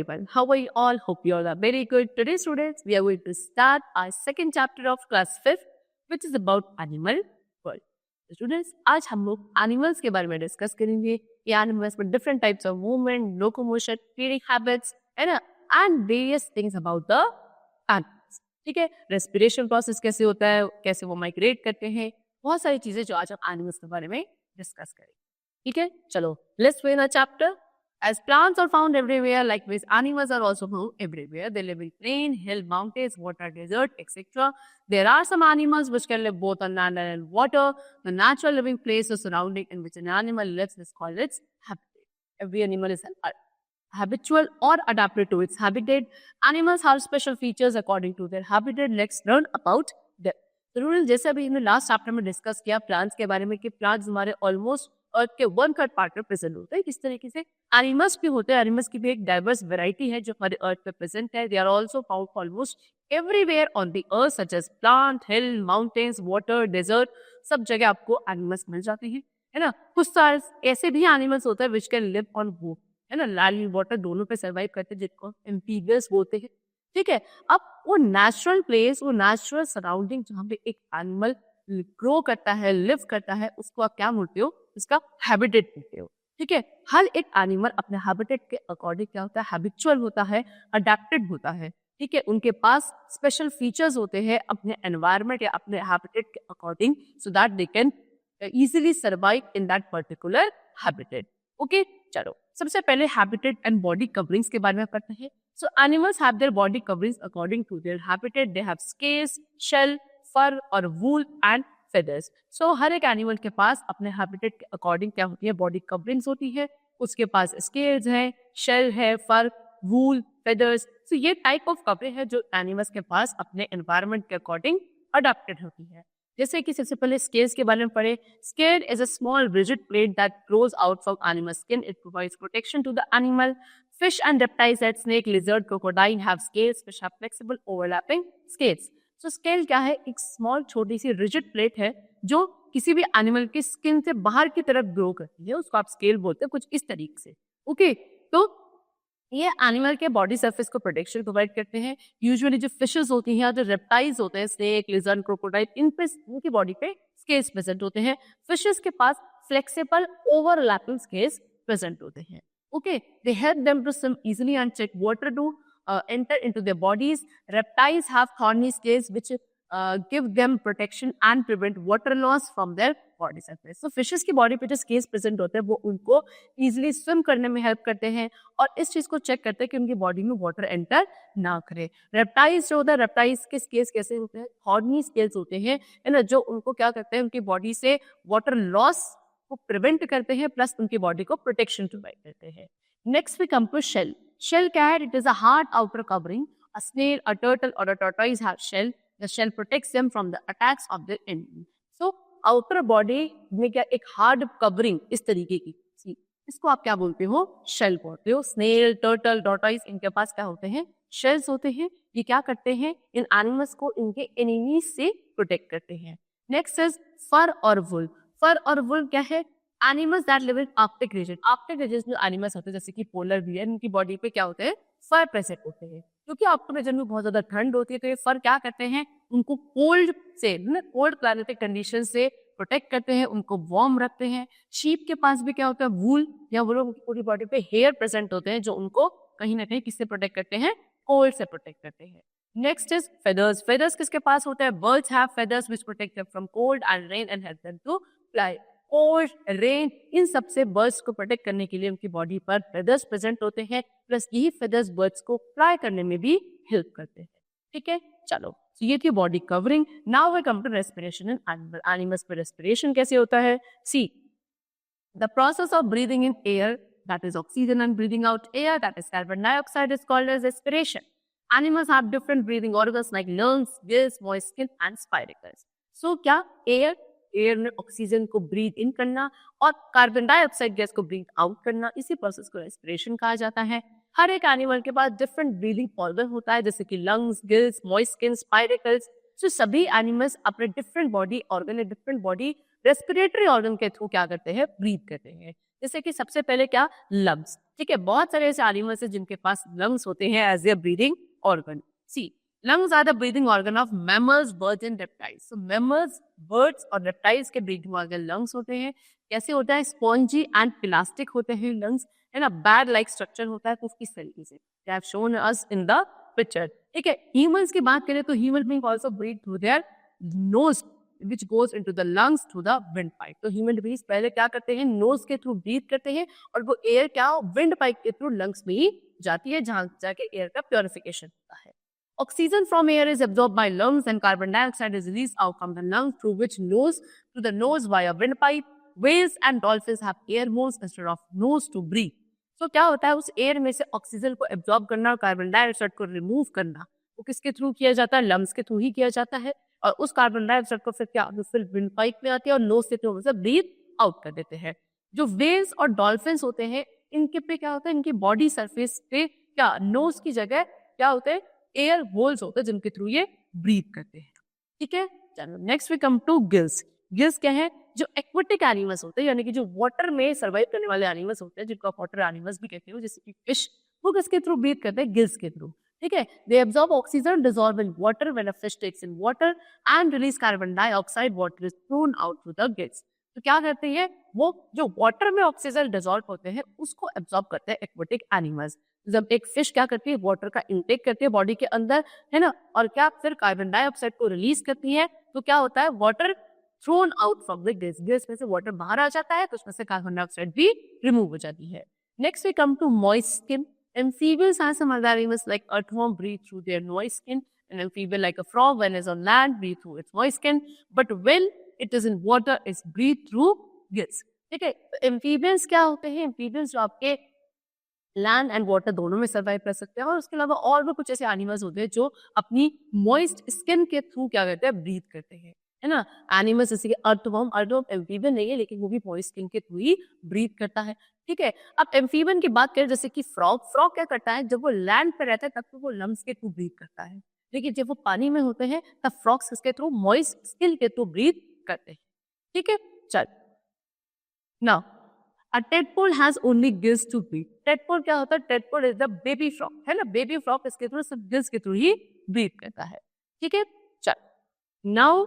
everyone. How are you all? Hope you all are very good. Today, students, we are going to start our second chapter of class 5th, which is about animal world. So students, आज हम लोग animals के बारे में discuss करेंगे कि animals में different types of movement, locomotion, feeding habits, है ना, and various things about the animals. ठीक है, रेस्पिरेशन प्रोसेस कैसे होता है, कैसे वो माइग्रेट करते हैं, बहुत सारी चीजें जो आज हम एनिमल्स के बारे में डिस्कस करेंगे. ठीक है, चलो let's begin our chapter. As plants are found everywhere, likewise animals are also found everywhere. They live in plain, hill, mountains, water, desert, etc. There are some animals which can live both on land and water. The natural living place or surrounding in which an animal lives is called its habitat. Every animal is habitual or adapted to its habitat. Animals have special features according to their habitat. Let's learn about them. तो जैसे अभी हमने last chapter में discuss किया plants के बारे में कि प्लांट्स हमारे ऑलमोस्ट अर्थ के 1/3 पार्ट में प्रेजेंट होते हैं. किस तरीके से एनिमल्स भी होते हैं. एनिमल्स की भी एक डाइवर्स वैरायटी है जो हमारे अर्थ पे प्रेजेंट है. They are also found almost everywhere on the earth such as plant, hill, mountains, water, desert. सब जगह आपको एनिमल्स मिल जाते हैं, है ना. कुछ सारे ऐसे भी एनिमल्स होते हैं which can live on both, है ना, लैंड वाटर दोनों पे सर्वाइव करते हैं जिनको एम्फीबियस बोलते हैं. ठीक है, अब वो नेचुरल प्लेस, वो नेचुरल सराउंडिंग जहाँ पे एक एनिमल ग्रो करता है, लिव करता है, उसको आप क्या बोलते हो, उसका हैबिटेट बोलते हो. ठीक है, हर एक एनिमल अपने हैबिटेट के अकॉर्डिंग क्या होता है, हैबिचुअल होता है, अडेप्टेड होता है. ठीक है, उनके पास स्पेशल फीचर्स होते हैं अपने एनवायरमेंट या अपने हैबिटेट के according so that they can easily survive in that particular habitat. Okay, चलो सबसे पहले हैबिटेट एंड बॉडी कवरिंग्स के बारे में पढ़ते हैं. So animals have their body coverings according to their habitat. They have scales, shell, fur और wool and feathers. So हर एक एनिमल के पास अपने हैबिटेट के अकॉर्डिंग क्या होती है, बॉडी कवरिंग्स होती है. उसके पास स्केल्स है, शेल है, फर, वूल, फेदर्स. सो ये टाइप ऑफ कवरिंग है जो एनिमल्स के पास अपने एनवायरमेंट के अकॉर्डिंग अडेप्टेड होती है. जैसे कि सबसे पहले स्केल्स के बारे में पढ़े. Scale is a small rigid plate that grows out from animal skin. It provides protection to the animal. Fish and reptiles like snake, lizard, crocodile have scales which have flexible overlapping scales. So scale क्या है, एक small छोटी सी rigid plate है जो किसी भी animal की skin से बाहर की तरफ ग्रो करती है, उसको आप स्केल बोलते हैं कुछ इस तरीके से. ओके, तो ये एनिमल के बॉडी सरफेस को प्रोटेक्शन प्रोवाइड करते हैं. यूजुअली जो फिशेस होती हैं, जो रेप्टाइल्स होते हैं, स्नेक, लिजर्ड, क्रोकोडाइल, इन पे उनकी बॉडी पे स्केल्स प्रेजेंट होते हैं. फिशेस के पास फ्लेक्सिबल ओवरलैपिंग स्केल्स प्रेजेंट होते हैं. Okay, they help them to swim easily and check water to enter into their bodies. Reptiles have thorny scales which give them protection and prevent water loss from their body surface. So fishes की body पे जो scales present होते हैं वो उनको easily swim करने में help करते हैं और इस चीज को check करते हैं कि उनकी body में water enter ना करे. Reptiles जो होता है, reptiles के scales कैसे होते हैं, thorny scales होते हैं, है ना, जो उनको क्या करते हैं, उनकी body से water loss को प्रिवेंट करते हैं प्लस उनकी बॉडी को प्रोटेक्शन प्रोवाइड करते हैं. Next we come to shell. Shell क्या है, it is a hard outer covering. A snail, a turtle और a tortoise have shell. The shell protects them from the attacks of their enemy. So outer body में क्या एक hard covering इस तरीके की, इसको आप क्या बोलते हो, शेल बोलते हो. स्नेल, टर्टल, टॉर्टोइज, इनके पास क्या होते हैं, शेल्स होते हैं. ये क्या करते हैं, इन एनिमल्स को इनके एनिमीज से प्रोटेक्ट करते हैं. नेक्स्ट इज फर और वुल. फर और वुल क्या है, animals that live in Arctic region. Arctic region में एनिमल्स होते हैं जैसे कि पोलर बियर, इनकी बॉडी पे क्या होते हैं, फर प्रेजेंट होते हैं. क्योंकि आर्कटिक रीजन में बहुत ज्यादा ठंड होती है तो ये फर क्या करते हैं, उनको कोल्ड से, कोल्ड क्लाइमेटिक कंडीशन से प्रोटेक्ट करते हैं, उनको वार्म रखते हैं. शीप के पास भी क्या होता है, वूल या वो लोग पूरी बॉडी पे हेयर प्रेजेंट होते हैं जो उनको कहीं ना कहीं किससे प्रोटेक्ट करते हैं, कोल्ड से प्रोटेक्ट करते हैं. Next is feathers. फेदर्स किसके पास होते हैं, birds have feathers which protect them from cold and rain and help them to fly. Cold, rain, इन सबसे बर्ड्स को प्रोटेक्ट करने के लिए उनकी बॉडी पर फेदर्स प्रेजेंट होते हैं. प्लस यही फेदर्स बर्ड्स को फ्लाई करने में भी हेल्प करते हैं. ठीक है, चलो तो ये थी body covering. Now we come to respiration in animal. Animals पे रेस्पिरेशन कैसे होता है, see the process of breathing in air that is oxygen and breathing out air that is carbon dioxide is called as respiration. Animals have different breathing organs like lungs, gills, moist skin and spiracles. So क्या air में oxygen को breathe इन करना और carbon dioxide gas को breathe out करना, इसी process को respiration कहा जाता है. हर एक एनिमल के पास डिफरेंट ब्रीदिंग ऑर्गन होता है जैसे कि lungs, gills, moist skin, spiracles. So सभी एनिमल्स अपने डिफरेंट बॉडी ऑर्गन या डिफरेंट बॉडी रेस्पिरेटरी ऑर्गन के थ्रू क्या करते हैं, ब्रीथ करते हैं. जैसे कि सबसे पहले क्या, लंग्स। ठीक है, बहुत सारे ऐसे एनिमल्स हैं जिनके पास लंग्स होते हैं as a breathing organ. See, lungs are the breathing organ of mammals, birds and reptiles. So mammals, birds और reptiles के breathing organ lungs होते हैं। कैसे होता है, spongy and elastic होते हैं lungs, है ना, bad like structure होता है कुछ इस तरीके से। They have shown us in the picture। ठीक है, humans की बात करें तो human being also breathe through their nose which goes into the lungs through the windpipe। तो human beings पहले क्या करते हैं, nose के थ्रू breathe करते हैं और वो air क्या windpipe के थ्रू lungs में ही जाती है, जहाँ जाके air का purification होता है। Oxygen from air is absorbed by lungs and carbon dioxide is released out from the lungs through the nose via windpipe. Whales and dolphins have air holes instead of nose to breathe. So क्या होता है, उस air में से oxygen को absorb करना और carbon dioxide को रिमूव करना, वो किसके थ्रू किया जाता है, लंग्स के थ्रू ही किया जाता है। और उस कार्बन डाइऑक्साइड को फिर क्या, फिर विंडपाइप में आती है और नोज के थ्रू से ब्रीथ आउट कर देते हैं। जो वेल्स और डॉल्फिन्स होते हैं, इनके पे क्या होता है, इनकी बॉडी सरफेस पे क्या, नोज की जगह क्या होते हैं, एयर होल्स होते हैं जिनके थ्रू ये ब्रीथ करते हैं। ठीक है, चलो next we come to gills. Gills क्या है, जो एक्वेटिक एनिमल्स होते हैं, यानी कि जो वाटर में सर्वाइव करने वाले एनिमल्स होते हैं, जिनको वाटर एनिमल्स भी कहते हो, जैसे कि फिश, वो किसके थ्रू ब्रीथ करते हैं, गिल्स के थ्रू। ठीक है, they absorb oxygen dissolve in water when a fish takes in water and release carbon dioxide, water is thrown out through the gills. तो क्या करते हैं, वो जो वाटर में ऑक्सीजन डिसॉल्व होते हैं उसको एब्जॉर्ब करते हैं एक्वेटिक एनिमल्स। जब एक फिश क्या करती है, वाटर का इंटेक करती है बॉडी के अंदर, है ना, और क्या फिर कार्बन डाइऑक्साइड को रिलीज करती है, तो क्या होता है, water thrown out from the gills, gills में से वाटर बाहर आ जाता है, तो उसमें से कार्बन डाइऑक्साइड भी रिमूव हो जाती है। Next we come to moist skin. Amphibians are some other animals like earthworm breathe through their moist skin. An amphibian like a frog when is on land breathe through its moist skin, but when it is in water it's breathe through gills। ठीक है, amphibians क्या होते हैं, amphibians जो आपके land and water दोनों में survive कर सकते हैं, और उसके अलावा और भी कुछ ऐसे एनिमल्स होते हैं जो अपनी मॉइस्ट स्किन के थ्रू क्या करते हैं, ब्रीथ करते हैं, है ना। एनिमल्स जैसे कि अर्थवर्म एम्फीबियन नहीं है, लेकिन वो भी मॉइस्ट स्किन के थ्रू ही ब्रीथ करता है। ठीक है, अब एम्फीबियन की बात करें, जैसे कि फ्रॉग क्या करता है, जब वो लैंड पे रहता है तब तो वो लंग्स के थ्रू ब्रीथ करता है, लेकिन जब वो पानी में होते हैं तब फ्रॉग्स किसके थ्रू, मॉइस्ट स्किन के थ्रू ब्रीथ करते हैं। ठीक है, चल now A tadpole has only gills to breathe। tadpole क्या होता है, tadpole is the baby frog, है ना, बेबी फ्रॉग इसके थ्रू सिर्फ गिल्स के थ्रू ही ब्रीथ करता है। ठीक है, चल now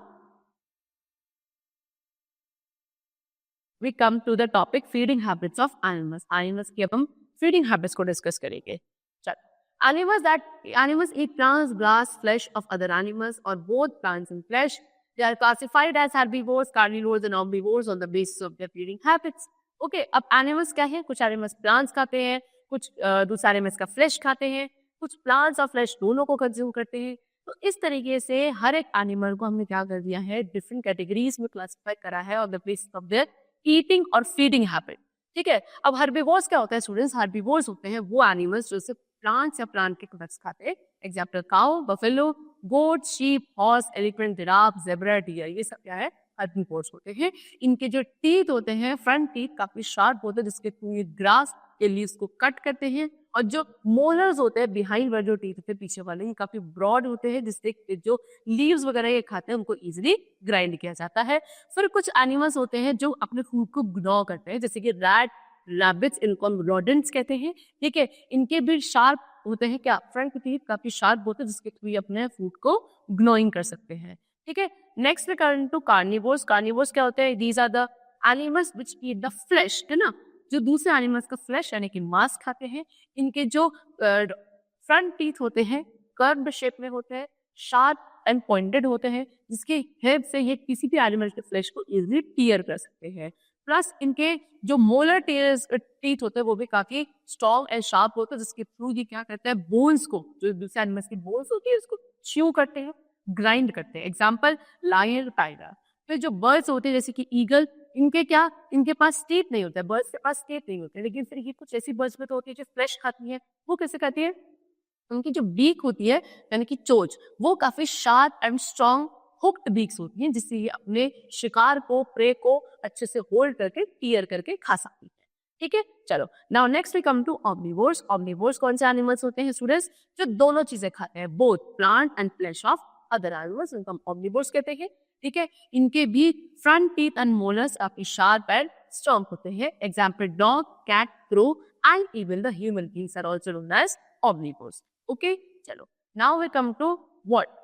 we come to the topic feeding habits of animals. Animals की अब हम फीडिंग हैबिट्स को डिस्कस करेंगे। चल, animals eat plants, grass, flesh of other animals or both plants and flesh। They are classified as herbivores, carnivores and omnivores on the basis of their feeding habits। Okay, अब animals क्या है, कुछ animals plants खाते हैं, कुछ दूसरे animals का flash खाते हैं, कुछ प्लांट्स और फ्लैश दोनों को कंज्यूम करते हैं। तो इस तरीके से हर एक एनिमल को हमने क्या कर दिया है, डिफरेंट कैटेगरीज में क्लासिफाई करा है on the basis of their eating और फीडिंग हैबिट। ठीक है, अब हर्बीवोर्स क्या होता है स्टूडेंट्स, हर्बीवोर्स होते हैं वो एनिमल्स जो सिर्फ प्लांट्स या प्लांट के प्रोडक्ट्स खाते हैं। Example cow, buffalo, goat, sheep, horse, elephant, giraffe, zebra, deer, ये सब क्या है, हर्बीवोर्स होते हैं। इनके जो टीथ होते हैं, फ्रंट टीथ काफी शार्प होते हैं, जिसके थ्रू ये ग्रास के लीव्स को कट करते हैं, और जो मोलर्स होते हैं बिहाइंड वाले जो टीथ होते हैं पीछे वाले, ये काफी ब्रॉड होते हैं, जिससे जो लीव्स वगैरह ये खाते हैं उनको इजीली ग्राइंड किया जाता है। फिर कुछ एनिमल्स होते हैं जो अपने फूड को ग्नॉ करते हैं, जैसे कि रैट, रैबिट्स, इनको हम रोडेंट्स कहते हैं। ठीक है, इनके भी शार्प होते हैं, क्या, फ्रंट टीथ काफी शार्प होते हैं, जिसके थ्रू ये अपने फूड को ग्नोइंग कर सकते हैं। ठीक है, next we come to carnivores. Carnivores क्या होते हैं, these are the animals which eat the flesh, है ना, जो दूसरे एनिमल्स का फ्लेश यानी कि मांस खाते हैं। इनके जो फ्रंट टीथ होते हैं कर्व्ड शेप में होते हैं, शार्प एंड पॉइंटेड होते हैं, जिसके हेल्प से ये किसी भी एनिमल के फ्लेश को इजीली टीयर कर सकते हैं। प्लस इनके जो मोलर टीथ होते हैं वो भी काफी स्ट्रॉन्ग एंड शार्प होते हैं, जिसके थ्रू ये क्या करते हैं, बोन्स को, जो दूसरे एनिमल्स की बोन्स होती है उसको च्यू करते हैं, ग्राइंड करते हैं। Example lion, tiger. फिर जो बर्ड्स होते हैं जैसे कि ईगल, इनके पास टीथ नहीं होता है, बर्ड्स के पास टीथ नहीं होते, लेकिन फिर ये कुछ ऐसी बर्ड्स में तो होती है जो फ्लेश खाती है। वो कैसे खाती है, उनकी जो बीक होती है यानी कि चोंच, वो काफी sharp and strong hooked beaks होती हैं, जिससे ये अपने शिकार को, प्रे को अच्छे से होल्ड करके टीयर करके खा सकती है। ठीक है, चलो now next we come to omnivores. Omnivores कौन से एनिमल्स होते हैं स्टूडेंट्स, जो दोनों चीजें खाते हैं, both plant and flesh of other animals, इनको हम ऑम्निवोर्स कहते हैं। ठीक है, इनके भी फ्रंट टीथ एंड मोलर्स काफी शार्प एंड स्टॉम्प होते हैं. Example dog, cat, crow and even the human beings are also known as omnivores. Okay, चलो now we come to what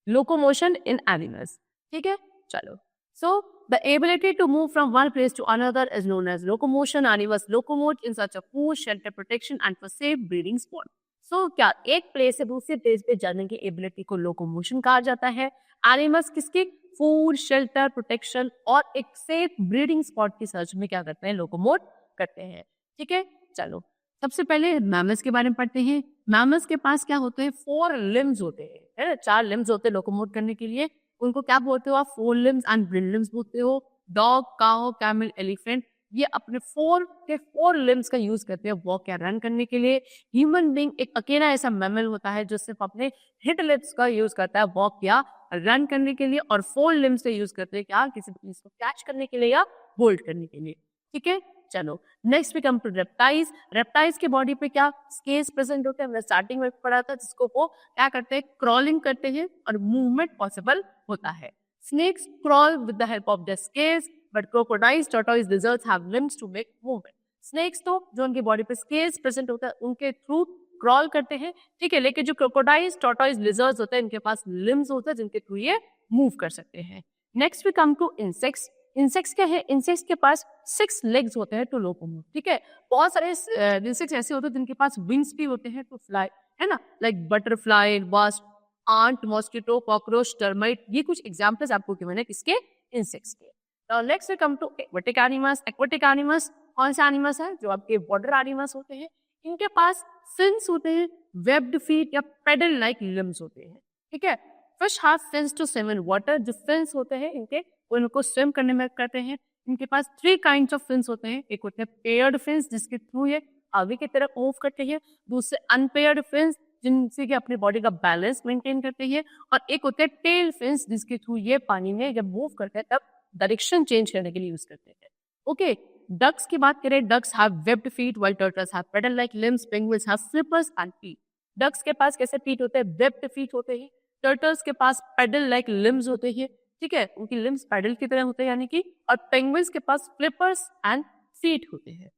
locomotion in animals. ठीक है, चलो. So the ability to move from one place to another is known as locomotion. Animals locomote in search of food, shelter, protection and for safe breeding spot. So क्या एक place से दूसरे place पे जाने की एबिलिटी को locomotion कहा जाता है. एनिमल्स किसकी फूड, शेल्टर, प्रोटेक्शन और एक सेफ ब्रीडिंग स्पॉट की सर्च में क्या करते हैं, लोकोमोट करते हैं. ठीक है, चलो सबसे पहले मैमल्स के बारे में पढ़ते हैं. मैमल्स के पास क्या होते हैं, 4 लिम्स होते हैं, है ना, 4 लिम्स होते हैं लोकोमोट करने के लिए. उनको क्या बोलते हो आप, 4 लिम्स एंड ब्रिड लिम्स बोलते हो. डॉग, काउ, कैमल, एलिफेंट ये अपने 4 लिम्स का यूज करते हैं वॉक या रन करने के लिए. ह्यूमन बीइंग एक अकेला ऐसा मैमल होता है जो सिर्फ अपने हिंड लिम्स का यूज करता है वॉक या रन करने के लिए, और 4 लिम्स से यूज करते हैं क्या, किसी चीज को कैच करने के लिए या होल्ड करने के लिए. ठीक है, चलो next we come to reptiles. Reptiles के बॉडी पे क्या स्केल्स प्रेजेंट होते हैं, हमने स्टार्टिंग में पढ़ा था, जिसको वो क्या करते हैं, क्रॉलिंग करते हैं और मूवमेंट पॉसिबल होता है. Snakes crawl with the help of the scales but crocodiles, tortoise, lizards have limbs to make movement. Snakes तो जो उनकी बॉडी पे स्केल्स प्रेजेंट होता है उनके थ्रू क्रॉल करते हैं. ठीक है, लेकिन जो क्रोकोडाइल्स, टॉर्टोइज, लिजर्ड्स होते हैं इनके पास लिम्स होते हैं जिनके थ्रू ये मूव कर सकते हैं. Next we come to insects. Insects क्या है, इंसेक्ट्स के पास 6 लेग्स होते हैं टू लोकोमोट. ठीक है, बहुत सारे इंसेक्ट्स ऐसे होते हैं जिनके पास विंग्स भी होते हैं टू फ्लाई, है ना, like butterfly, wasp, ant, mosquito, cockroach, termite. ये कुछ एग्जांपल्स आपको गिवन है किसके, इंसेक्ट्स के. Now next we come to aquatic animals. Aquatic animals कौन से एनिमल्स हैं, जो आपके वाटर एनिमल्स होते हैं. इनके पास फिन्स होते हैं, वेब्ड फीट या पेडल लाइक लिम्स होते हैं. ठीक है, fish have fins to swim in water. जो फिन्स होते हैं इनके उनको स्विम करने में करते हैं. इनके पास 3 काइंड्स ऑफ फिन्स होते हैं. एक होते हैं पेयर्ड फिन्स जिसके थ्रू ये आगे की तरफ मूव करते हैं. दूसरे अनपेयर्ड फिन्स जिनसे कि अपनी बॉडी का बैलेंस मेंटेन करते हैं. और एक होते हैं टेल फिन्स जिसके थ्रू ये पानी में जब मूव करते हैं तब डायरेक्शन चेंज करने के लिए यूज करते हैं. ओके, डक्स की बात करें, ducks have webbed feet while turtles have paddle like limbs. Penguins have flippers and feet. Ducks के पास कैसे फीट होते हैं, वेब्ड फीट होते हैं. टर्टल्स के पास पेडल लाइक लिम्स होते हैं. ठीक है, उनकी लिम्स पैडल की तरह होते हैं यानी कि, और पेंगुइन्स के पास फ्लिपर्स एंड फीट होते हैं.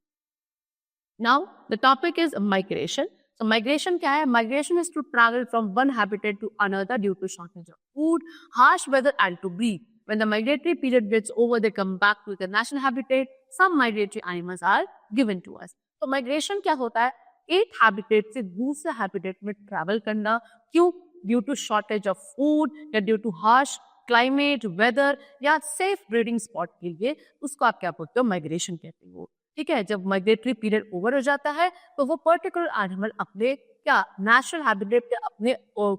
Now the topic is migration. So migration क्या है, migration is to travel from one habitat to another due to shortage of food, harsh weather and to breed. When the migratory period gets over, they come back to their natural habitat. Some migratory animals are given to us. तो migration क्या होता है, एक habitat से दूसरे habitat में travel करना. क्यों, due to shortage of food या due to harsh climate, weather या सेफ ब्रीडिंग स्पॉट के लिए, उसको आप क्या बोलते हो, माइग्रेशन कहते हो. ठीक है, जब माइग्रेटरी पीरियड ओवर हो जाता है तो वो पर्टिकुलर एनिमल अपने क्या नेचुरल हैबिटेट पे, अपने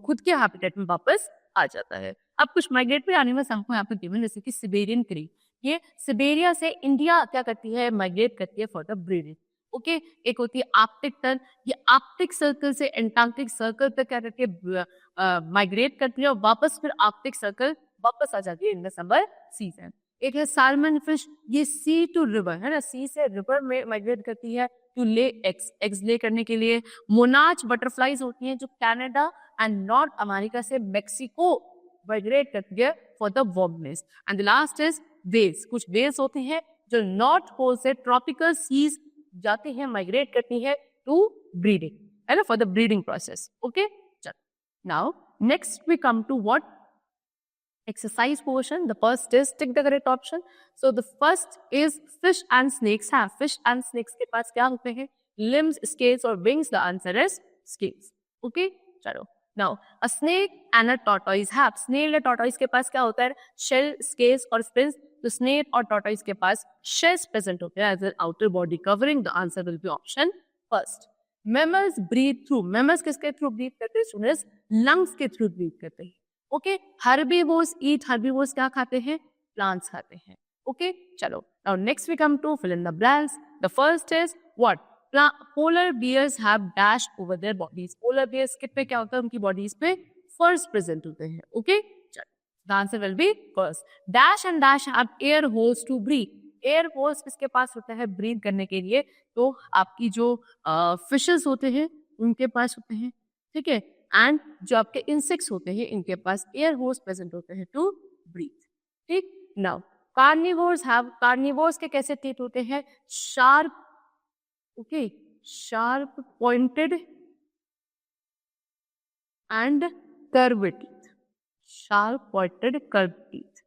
खुद के हैबिटेट में वापस आ जाता है. अब कुछ माइग्रेटरी एनिमल्स हमको यहाँ पे गिवन, जैसे कि सिबेरियन क्री. ये सिबेरिया से इंडिया क्या करती है, माइग्रेट करती है फॉर द ब्रीडिंग. ओके, एक होती है आर्कटिक टर्न. ये आर्कटिक सर्कल से एंटार्क्टिक सर्कल तक क्या करती है, माइग्रेट करती है और वापस फिर आर्कटिक सर्कल वापस आ जाती है इन द समर सीजन. एक है साल्मन फिश, ये सी टू रिवर, है ना, सी से रिवर में माइग्रेट करती है टू ले एग्स ले करने के लिए. मोनाच बटरफ्लाईज होती हैं जो कनाडा एंड नॉर्थ अमेरिका से मेक्सिको माइग्रेट करती है for the warm nest. And the last is whales. कुछ वेल्स होते हैं जो नॉर्थ पोल से ट्रॉपिकल सीज जाती हैं, माइग्रेट करती है टू ब्रीडिंग, है ना, for the breeding process. Okay, चलो now next we come to what exercise portion. The first is tick the correct option. So the first is fish and snakes have. Fish and snakes के पास क्या होते हैं, limbs, scales और wings. The answer is scales. Okay, चलो. Now a snake and a tortoise have. Snail या tortoise के पास क्या होता है, shell, scales और fins. तो snail और tortoise के पास shells present होते हैं as an outer body covering. The answer will be option first. Mammals breathe through. Mammals किसके through breathe करते हैं, students? lungs के through breathe करते हैं. ओके, हर्बीवोर्स ईट. हर्बीवोर्स क्या खाते हैं, प्लांट्स खाते हैं. ओके, चलो now next we come to fill in the blanks. The first is what, polar bears have dash over their bodies. Polar bears पे क्या होता है, उनकी बॉडीज पे फर्स प्रेजेंट होते हैं. ओके, चलो the answer will be first. Dash and dash have air holes to breathe. Air holes किसके पास होता है, ब्रीथ करने के लिए. तो आपकी जो फिशेस होते हैं उनके पास होते हैं. ठीक है, एंड जो आपके इंसेक्ट्स होते हैं इनके पास एयर होल्स प्रेजेंट होते हैं टू ब्रीथ. ठीक, नाउ कार्निवोर्स के कैसे टीथ होते हैं? Sharp, okay, sharp pointed and curve teeth, sharp pointed curve teeth.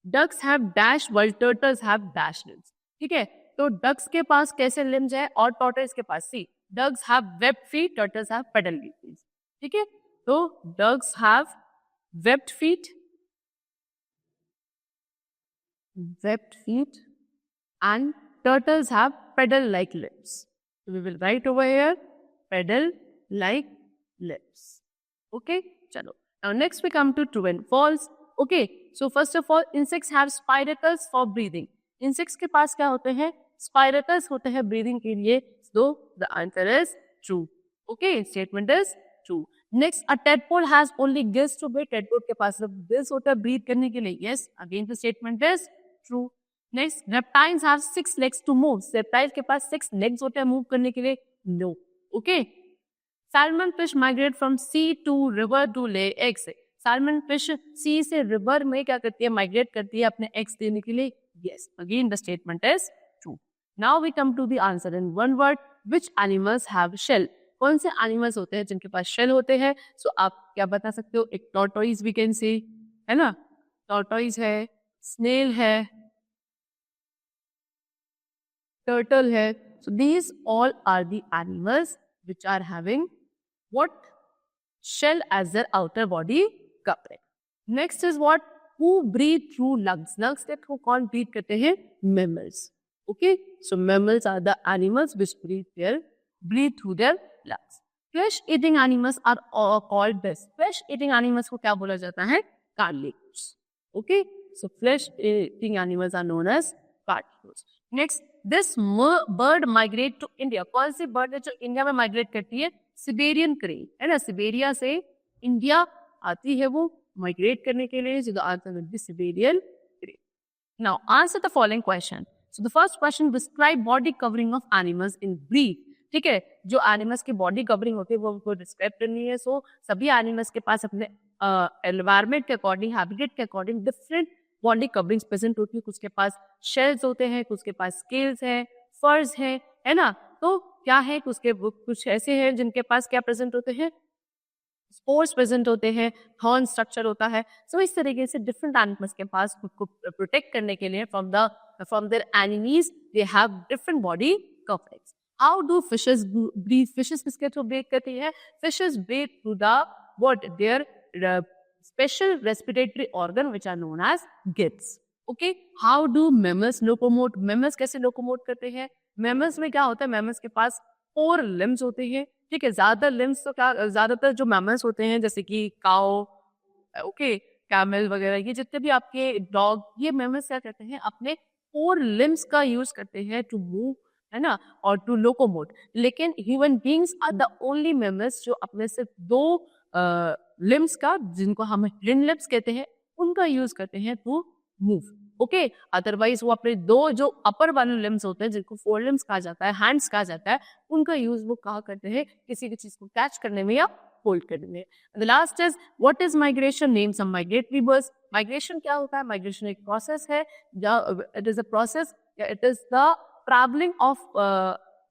Ducks have dash while turtles have dash limbs. ठीक है, तो डक्स के पास कैसे लिम्स है और टॉर्टल्स के पास see, ducks have webbed feet, turtles have paddle feet. ठीक है, तो ducks have webbed feet and turtles have pedal-like limbs. So we will write over here pedal-like limbs. Okay, chalo. Now next we come to true and false. Okay, so first of all, insects have spiracles for breathing. Insects के पास क्या होते हैं? Spiracles होते हैं breathing के लिए. So the answer is true. Okay, statement is true. Next, a tadpole has only gills to breathe. Tadpole के पास सिर्फ gills होता है breathe करने के लिए. Yes, again the statement is true. Next, reptiles have 6 legs to move. Reptiles के पास 6 legs होते हैं move करने के लिए. No. Okay. Salmon fish migrate from sea to river to lay eggs. Salmon fish sea से river में क्या करती है? Migrate करती है अपने eggs देने के लिए. Yes. Again, the statement is true. Now we come to the answer in one word. Which animals have shell? कौन से animals होते हैं जिनके पास shell होते हैं? So आप क्या बता सकते हो? एक tortoise we can say, है ना? Tortoise है, snail है, turtle है. So these all are the animals which are having what? Shell as their outer body covering. Next is what? Who breathe through lungs? Lungs के through कौन breathe करते हैं? Mammals. Okay, so mammals are the animals which breathe through their lungs. Flesh eating animals are called this. Flesh eating animals को क्या बोला जाता है? Carnivores. Okay, so flesh eating animals are known as carnivores. Next, this bird migrate to India. कौन सी bird है जो India में migrate करती है? Siberian crane, है ना? सिबेरिया से इंडिया आती है वो migrate करने के लिए. So the answer will be Siberian crane. Now answer the following question. So the first question, describe body covering of animals in brief. ठीक है, जो एनिमल्स की बॉडी कवरिंग होती है वो हमको डिस्क्राइब करनी है. सो सभी एनिमल्स के पास अपने एनवायरमेंट के अकॉर्डिंग, हैबिटेट के according different body coverings present होती है. कुछ के पास शेल्स होते हैं, कुछ के पास स्केल्स हैं, फर्स हैं, है ना? तो क्या है, कुछ ऐसे हैं जिनके पास क्या प्रेजेंट होते हैं? स्पोर्स प्रेजेंट होते हैं, हॉर्न स्ट्रक्चर होता है. सो इस तरीके से डिफरेंट एनिमल्स के पास खुद को प्रोटेक्ट करने के लिए from their enemies they have different body coverings. How do fishes breathe? Fishes किसके थ्रू ब्रीथ करती है? Fishes breathe through the what? Their special respiratory organ which are known as gills. Okay, how do mammals locomote? Mammals कैसे locomote करते हैं? Mammals में क्या होता है? मैमल्स के पास 4 लिम्स होते हैं. ठीक है, ज्यादातर लिम्स तो क्या, ज्यादातर जो मैमल्स होते हैं जैसे कि काउ, ओके, कैमल वगैरह, ये जितने भी आपके डॉग, ये मैमल्स क्या करते हैं? अपने 4 लिम्स का यूज करते हैं टू मूव, है ना, और टू लोकोमोट. लेकिन human beings are the only mammals जो अपने सिर्फ 2 लिम्स का, जिनको हम हिंड लिम्स कहते हैं, उनका यूज करते हैं टू मूव. ओके, अदरवाइज वो अपने 2 जो अपर वाले लिम्स होते हैं जिनको 4 लिम्स कहा जाता है, हैंड्स कहा जाता है, उनका यूज वो कहा करते हैं किसी भी चीज को कैच करने में या होल्ड करने में. The last is what is migration? Name some migratory birds. Migration क्या होता है? माइग्रेशन एक प्रोसेस है. It is a process, it is the traveling of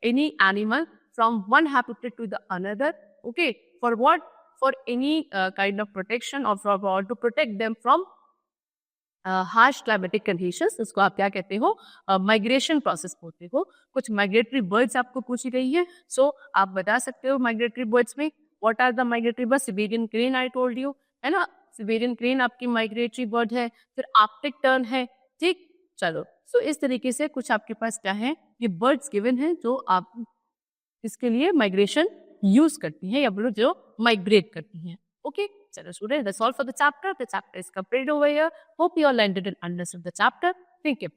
any animal from one habitat to the another. Okay, for what? For any kind of protection or to protect them from harsh climatic conditions. इसको आप क्या कहते हो? Migration process बोलते हो. कुछ migratory birds आपको पूछी गई है. सो आप बता सकते हो माइग्रेटरी बर्ड्स में what are the migratory birds? Siberian crane I told you, है ना? सिबेरियन क्रेन आपकी माइग्रेटरी बर्ड है. फिर आर्कटिक टर्न है. ठीक, चलो. सो इस तरीके से कुछ आपके पास क्या है, ये बर्ड्स गिवन है जो आप इसके लिए माइग्रेशन यूज करती हैं या बोलो जो माइग्रेट करती हैं. ओके, चलो student, that's all for the chapter. The chapter is complete over here. Hope you all learned and understood the chapter. Thank you.